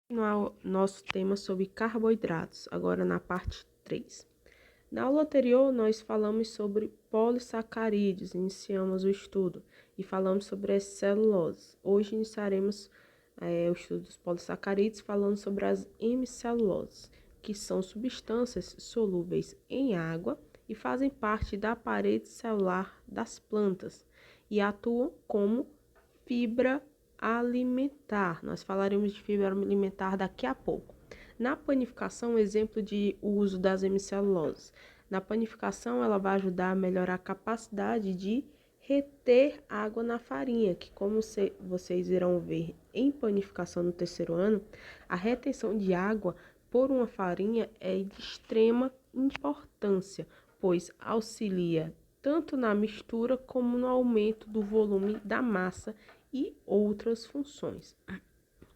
Nosso tema sobre carboidratos, agora na parte 3. Na aula anterior, nós falamos sobre polissacarídeos, iniciamos o estudo e falamos sobre as celuloses. Hoje iniciaremos o estudo dos polissacarídeos falando sobre as hemiceluloses, que são substâncias solúveis em água e fazem parte da parede celular das plantas e atuam como fibra alimentar. Nós falaremos de fibra alimentar daqui a pouco. Na panificação, exemplo de uso das hemiceluloses. Na panificação, ela vai ajudar a melhorar a capacidade de reter água na farinha, que como vocês irão ver em panificação no terceiro ano, a retenção de água por uma farinha é de extrema importância, pois auxilia tanto na mistura como no aumento do volume da massa e outras funções.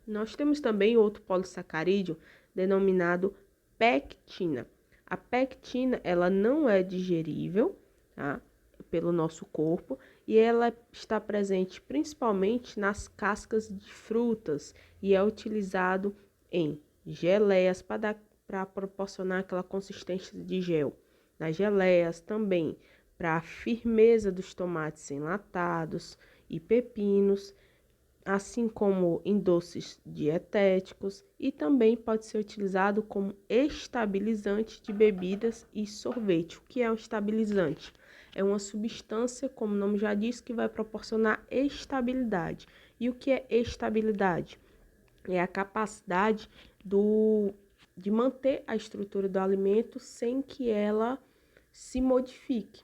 Nós temos também outro polissacarídeo denominado pectina. A pectina, ela não é digerível, tá, pelo nosso corpo e ela está presente principalmente nas cascas de frutas e é utilizado em geleias para proporcionar aquela consistência de gel. Nas geleias também para a firmeza dos tomates enlatados e pepinos, assim como em doces dietéticos, e também pode ser utilizado como estabilizante de bebidas e sorvete. O que é um estabilizante? É uma substância, como o nome já diz, que vai proporcionar estabilidade. E o que é estabilidade? É a capacidade de manter a estrutura do alimento sem que ela se modifique.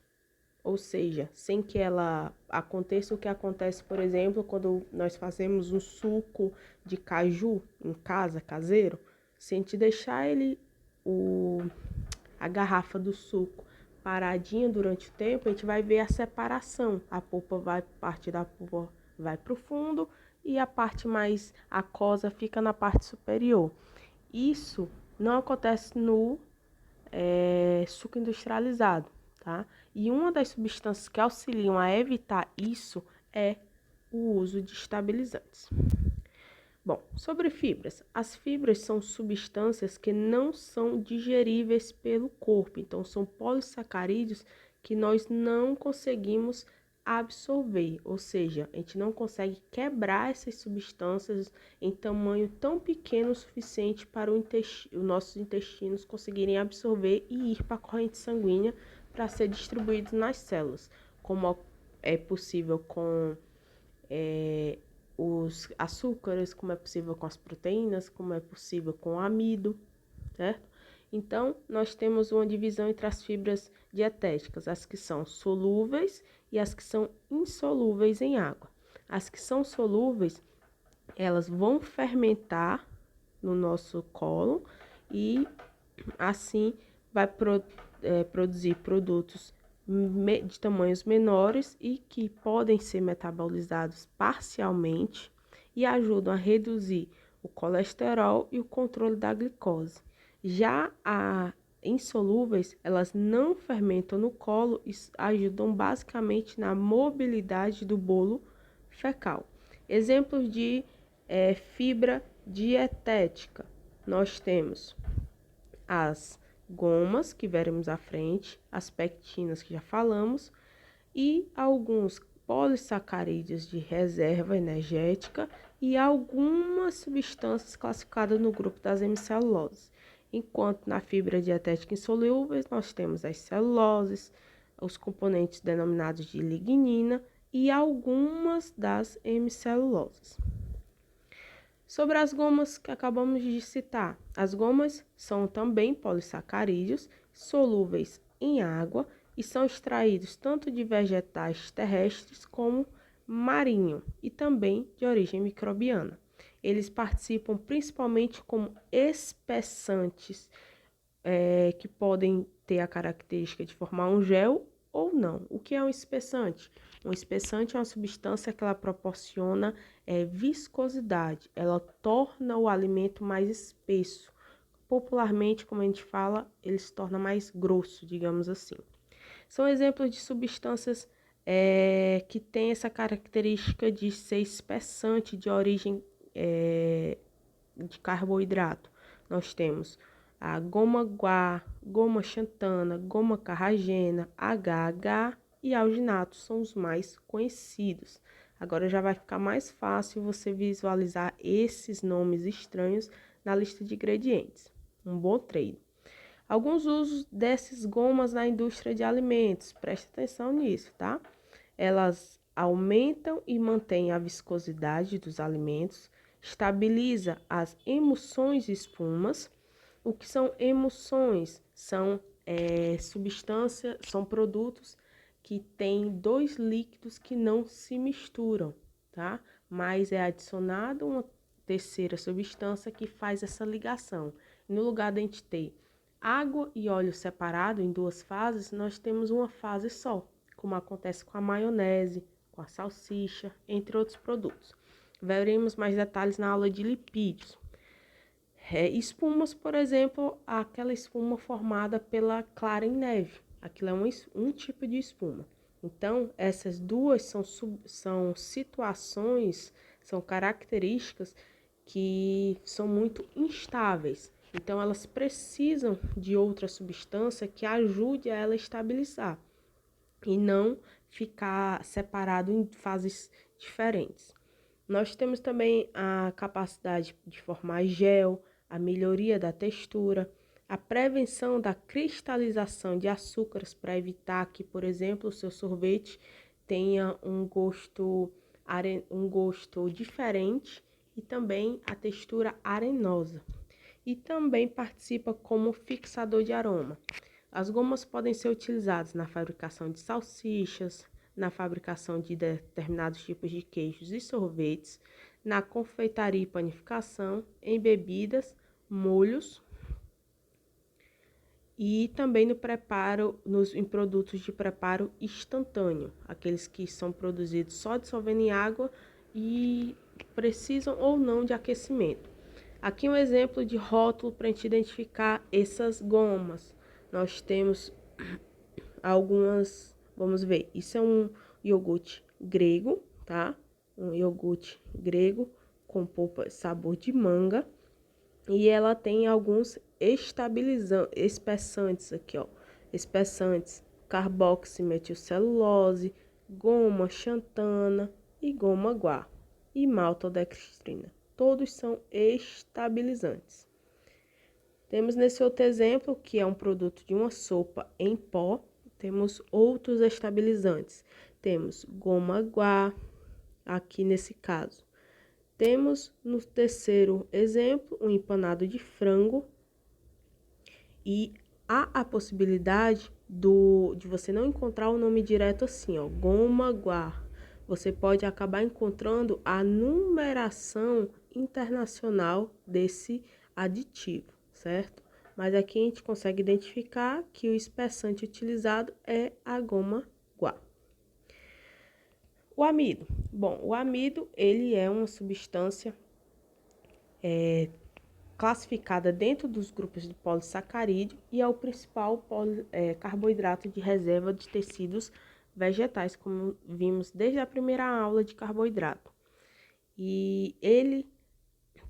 Ou seja, sem que ela aconteça o que acontece, por exemplo, quando nós fazemos um suco de caju em casa, caseiro, se a gente deixar a garrafa do suco paradinha durante o tempo, a gente vai ver a separação. Parte da polpa vai para o fundo e a parte mais aquosa fica na parte superior. Isso não acontece no suco industrializado, tá? E uma das substâncias que auxiliam a evitar isso é o uso de estabilizantes. Bom, sobre fibras. As fibras são substâncias que não são digeríveis pelo corpo, então são polissacarídeos que nós não conseguimos absorver, ou seja, a gente não consegue quebrar essas substâncias em tamanho tão pequeno o suficiente para os nossos intestinos conseguirem absorver e ir para a corrente sanguínea para ser distribuídos nas células, como é possível com os açúcares, como é possível com as proteínas, como é possível com o amido, certo? Então, nós temos uma divisão entre as fibras dietéticas, as que são solúveis e as que são insolúveis em água. As que são solúveis, elas vão fermentar no nosso cólon e assim vai produzir produtos de tamanhos menores e que podem ser metabolizados parcialmente e ajudam a reduzir o colesterol e o controle da glicose. Já as insolúveis, elas não fermentam no colo e ajudam basicamente na mobilidade do bolo fecal. Exemplos de fibra dietética, nós temos as gomas, que veremos à frente, as pectinas, que já falamos, e alguns polissacarídeos de reserva energética e algumas substâncias classificadas no grupo das hemiceluloses. Enquanto na fibra dietética insolúveis, nós temos as celuloses, os componentes denominados de lignina e algumas das hemiceluloses. Sobre as gomas que acabamos de citar, as gomas são também polissacarídeos solúveis em água e são extraídos tanto de vegetais terrestres como marinho e também de origem microbiana. Eles participam principalmente como espessantes que podem ter a característica de formar um gel ou não. O que é um espessante? Um espessante é uma substância que ela proporciona viscosidade, ela torna o alimento mais espesso. Popularmente, como a gente fala, ele se torna mais grosso, digamos assim. São exemplos de substâncias que têm essa característica de ser espessante de origem de carboidrato, nós temos a goma guar, goma xantana, goma carragena, HH e alginato, são os mais conhecidos. Agora já vai ficar mais fácil você visualizar esses nomes estranhos na lista de ingredientes. Um bom treino. Alguns usos dessas gomas na indústria de alimentos, preste atenção nisso, tá? Elas aumentam e mantêm a viscosidade dos alimentos, estabiliza as emulsões e espumas. O que são emulsões? São substâncias, são produtos que têm dois líquidos que não se misturam, tá? Mas é adicionado uma terceira substância que faz essa ligação. No lugar de a gente ter água e óleo separado em duas fases, nós temos uma fase só, como acontece com a maionese, com a salsicha, entre outros produtos. Veremos mais detalhes na aula de lipídios. Espumas, por exemplo, aquela espuma formada pela clara em neve. Aquilo é um tipo de espuma. Então, essas duas são situações, são características que são muito instáveis. Então, elas precisam de outra substância que ajude a ela a estabilizar e não ficar separado em fases diferentes. Nós temos também a capacidade de formar gel, a melhoria da textura, a prevenção da cristalização de açúcares para evitar que, por exemplo, o seu sorvete tenha um gosto diferente e também a textura arenosa. E também participa como fixador de aroma. As gomas podem ser utilizadas na fabricação de salsichas, na fabricação de determinados tipos de queijos e sorvetes, na confeitaria e panificação, em bebidas, molhos e também no preparo, em produtos de preparo instantâneo, aqueles que são produzidos só dissolvendo em água e precisam ou não de aquecimento. Aqui um exemplo de rótulo para a gente identificar essas gomas. Nós temos algumas, vamos ver, isso é um iogurte grego, tá? Um iogurte grego com polpa, sabor de manga. E ela tem alguns espessantes aqui, ó. Espessantes, carboximetilcelulose, goma xantana e goma guar e maltodextrina. Todos são estabilizantes. Temos nesse outro exemplo, que é um produto de uma sopa em pó, temos outros estabilizantes. Temos goma guar, aqui nesse caso. Temos no terceiro exemplo, um empanado de frango. E há a possibilidade de você não encontrar o nome direto assim, ó, goma guar. Você pode acabar encontrando a numeração internacional desse aditivo, certo? Mas aqui a gente consegue identificar que o espessante utilizado é a goma guar. O amido. Bom, o amido, ele é uma substância classificada dentro dos grupos de polissacarídeo e é o principal carboidrato de reserva de tecidos vegetais, como vimos desde a primeira aula de carboidrato. E ele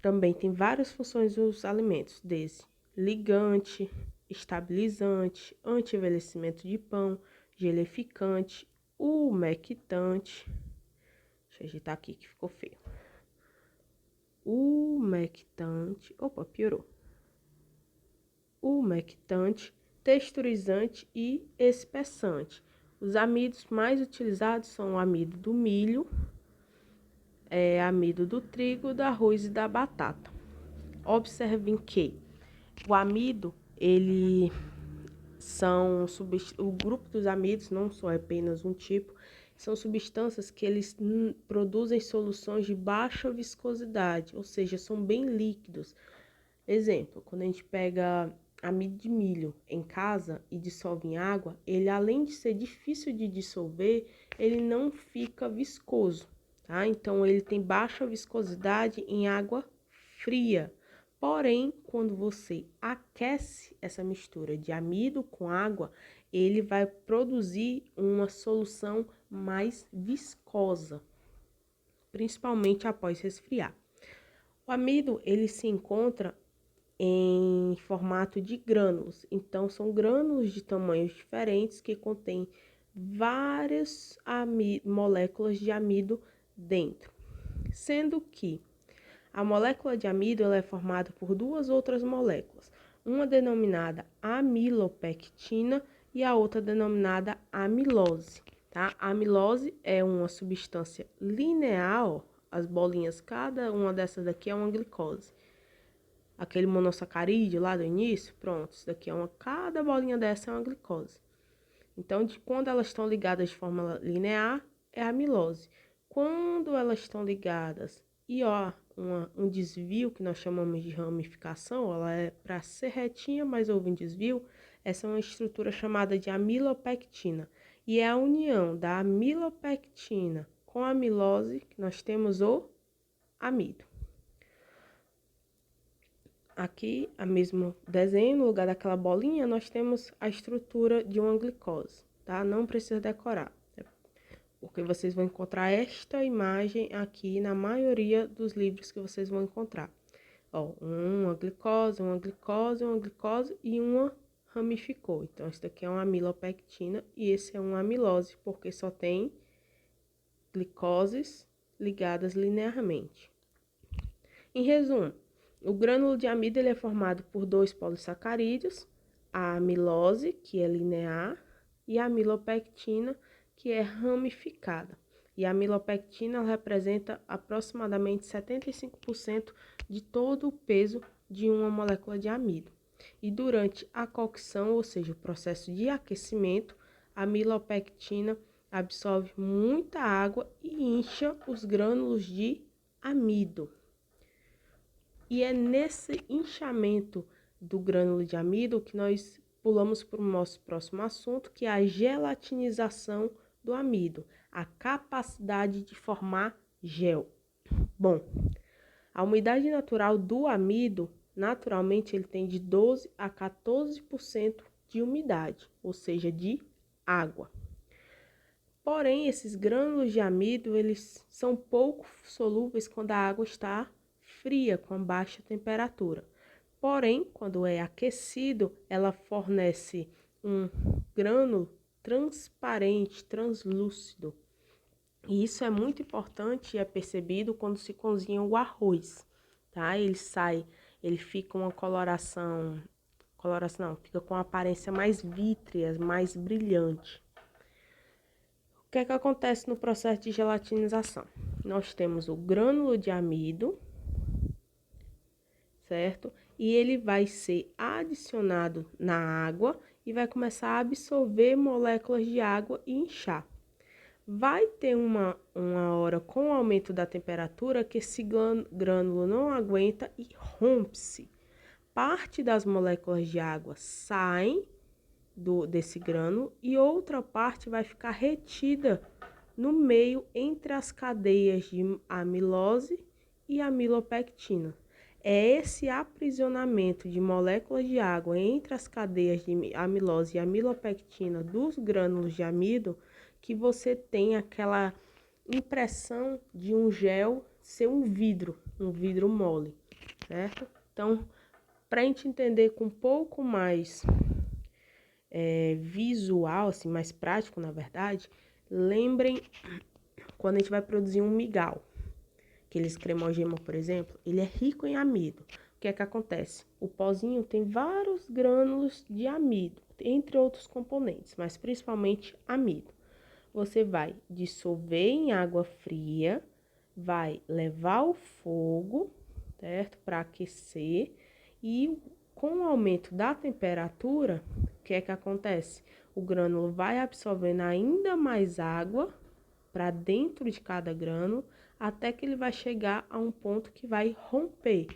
também tem várias funções nos alimentos, desde ligante, estabilizante, anti-envelhecimento de pão, geleficante, umectante. Deixa eu agitar aqui que ficou feio. Umectante, opa, piorou. Umectante, texturizante e espessante. Os amidos mais utilizados são o amido do milho, amido do trigo, do arroz e da batata. Observem que o amido, o grupo dos amidos não só é apenas um tipo, são substâncias que eles produzem soluções de baixa viscosidade, ou seja, são bem líquidos. Exemplo, quando a gente pega amido de milho em casa e dissolve em água, ele além de ser difícil de dissolver, ele não fica viscoso, tá? Então, ele tem baixa viscosidade em água fria. Porém, quando você aquece essa mistura de amido com água, ele vai produzir uma solução mais viscosa, principalmente após resfriar. O amido, ele se encontra em formato de grânulos. Então, são grânulos de tamanhos diferentes que contêm várias moléculas de amido dentro. Sendo que a molécula de amido ela é formada por duas outras moléculas, uma denominada amilopectina e a outra denominada amilose. Tá? A amilose é uma substância linear, ó, as bolinhas, cada uma dessas daqui é uma glicose. Aquele monossacarídeo lá do início, pronto, isso daqui é cada bolinha dessa é uma glicose. Então, quando elas estão ligadas de forma linear, é a amilose. Quando elas estão ligadas e ó, um desvio que nós chamamos de ramificação, ela é para ser retinha, mas houve um desvio, essa é uma estrutura chamada de amilopectina. E é a união da amilopectina com a amilose que nós temos o amido. Aqui, a mesmo desenho, no lugar daquela bolinha, nós temos a estrutura de uma glicose, tá? Não precisa decorar, porque vocês vão encontrar esta imagem aqui na maioria dos livros que vocês vão encontrar. Ó, uma glicose, uma glicose, uma glicose e uma ramificou. Então, esse daqui é uma amilopectina e esse é uma amilose, porque só tem glicoses ligadas linearmente. Em resumo, o grânulo de amido ele é formado por dois polissacarídeos, a amilose, que é linear, e a amilopectina, que é ramificada. E a amilopectina representa aproximadamente 75% de todo o peso de uma molécula de amido. E durante a cocção, ou seja, o processo de aquecimento, a amilopectina absorve muita água e incha os grânulos de amido. E é nesse inchamento do grânulo de amido que nós pulamos para o nosso próximo assunto, que é a gelatinização do amido, a capacidade de formar gel. Bom, a umidade natural do amido, naturalmente, ele tem de 12 a 14% de umidade, ou seja, de água. Porém, esses grânulos de amido, eles são pouco solúveis quando a água está fria, com baixa temperatura. Porém, quando é aquecido, ela fornece um grânulo transparente, translúcido. E isso é muito importante e é percebido quando se cozinha o arroz, tá? Ele fica uma coloração não, fica com uma aparência mais vítrea, mais brilhante. O que é que acontece no processo de gelatinização? Nós temos o grânulo de amido, certo? E ele vai ser adicionado na água e vai começar a absorver moléculas de água e inchar. Vai ter uma hora com o aumento da temperatura que esse grânulo não aguenta e rompe-se. Parte das moléculas de água saem desse grânulo e outra parte vai ficar retida no meio entre as cadeias de amilose e amilopectina. É esse aprisionamento de moléculas de água entre as cadeias de amilose e amilopectina dos grânulos de amido que você tem aquela impressão de um gel ser um vidro mole, certo? Então, para a gente entender com um pouco mais visual, assim, mais prático, na verdade, lembrem quando a gente vai produzir um mingau. Aqueles cremogema, por exemplo, ele é rico em amido. O que é que acontece? O pozinho tem vários grânulos de amido, entre outros componentes, mas principalmente amido. Você vai dissolver em água fria, vai levar ao fogo, certo? Para aquecer e com o aumento da temperatura, o que é que acontece? O grânulo vai absorvendo ainda mais água para dentro de cada grânulo, até que ele vai chegar a um ponto que vai romper.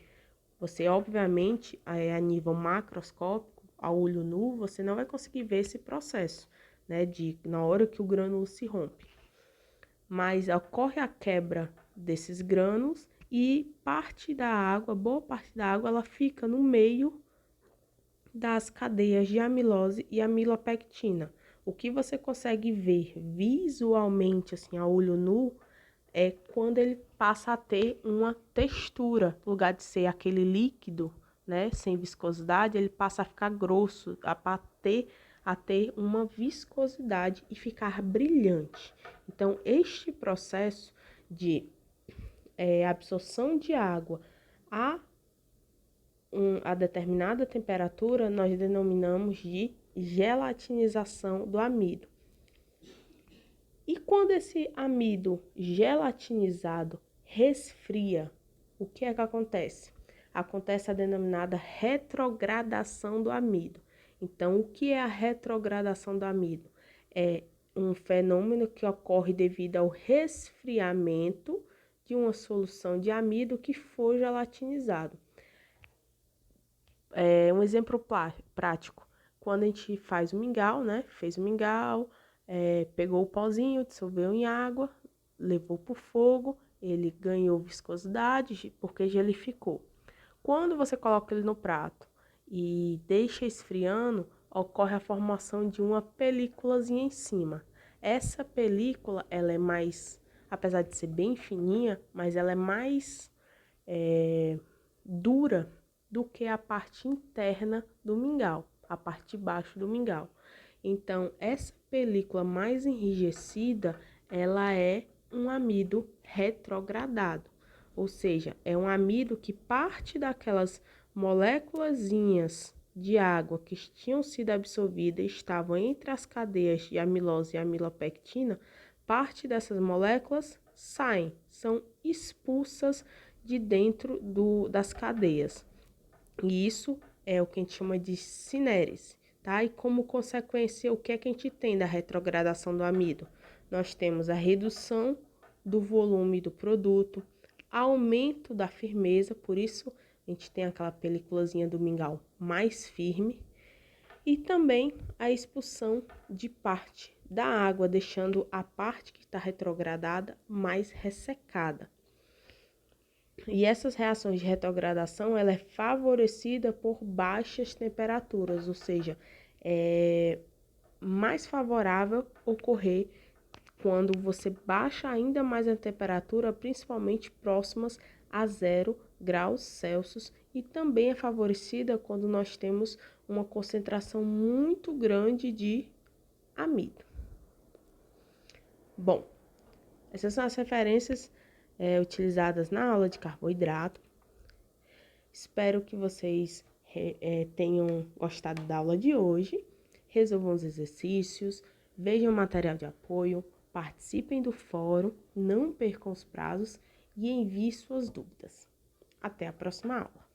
Você, obviamente, a nível macroscópico, a olho nu, você não vai conseguir ver esse processo, né, na hora que o grânulo se rompe. Mas ocorre a quebra desses grânulos e parte da água, boa parte da água, ela fica no meio das cadeias de amilose e amilopectina. O que você consegue ver visualmente, assim, a olho nu, é quando ele passa a ter uma textura, no lugar de ser aquele líquido, né, sem viscosidade, ele passa a ficar grosso, a ter uma viscosidade e ficar brilhante. Então, este processo de absorção de água a determinada temperatura, nós denominamos de gelatinização do amido. E quando esse amido gelatinizado resfria, o que é que acontece? Acontece a denominada retrogradação do amido. Então, o que é a retrogradação do amido? É um fenômeno que ocorre devido ao resfriamento de uma solução de amido que for gelatinizado. Um exemplo prático, quando a gente faz o mingau, né? Fez o mingau, pegou o pozinho, dissolveu em água, levou para o fogo, ele ganhou viscosidade porque gelificou. Quando você coloca ele no prato e deixa esfriando, ocorre a formação de uma películazinha em cima. Essa película, ela é mais, apesar de ser bem fininha, mas ela é mais dura do que a parte interna do mingau, a parte de baixo do mingau. Então, essa película mais enrijecida, ela é um amido retrogradado, ou seja, é um amido que parte daquelas moléculazinhas de água que tinham sido absorvidas, estavam entre as cadeias de amilose e amilopectina, parte dessas moléculas saem, são expulsas de dentro das cadeias. E isso é o que a gente chama de cinérese, tá? E como consequência, o que é que a gente tem da retrogradação do amido? Nós temos a redução do volume do produto, aumento da firmeza, por isso a gente tem aquela peliculazinha do mingau mais firme, e também a expulsão de parte da água, deixando a parte que está retrogradada mais ressecada. E essas reações de retrogradação, ela é favorecida por baixas temperaturas, ou seja, é mais favorável ocorrer quando você baixa ainda mais a temperatura, principalmente próximas a 0 graus Celsius, e também é favorecida quando nós temos uma concentração muito grande de amido. Bom, essas são as referências utilizadas na aula de carboidrato. Espero que vocês tenham gostado da aula de hoje. Resolvam os exercícios, vejam o material de apoio, participem do fórum, não percam os prazos e enviem suas dúvidas. Até a próxima aula.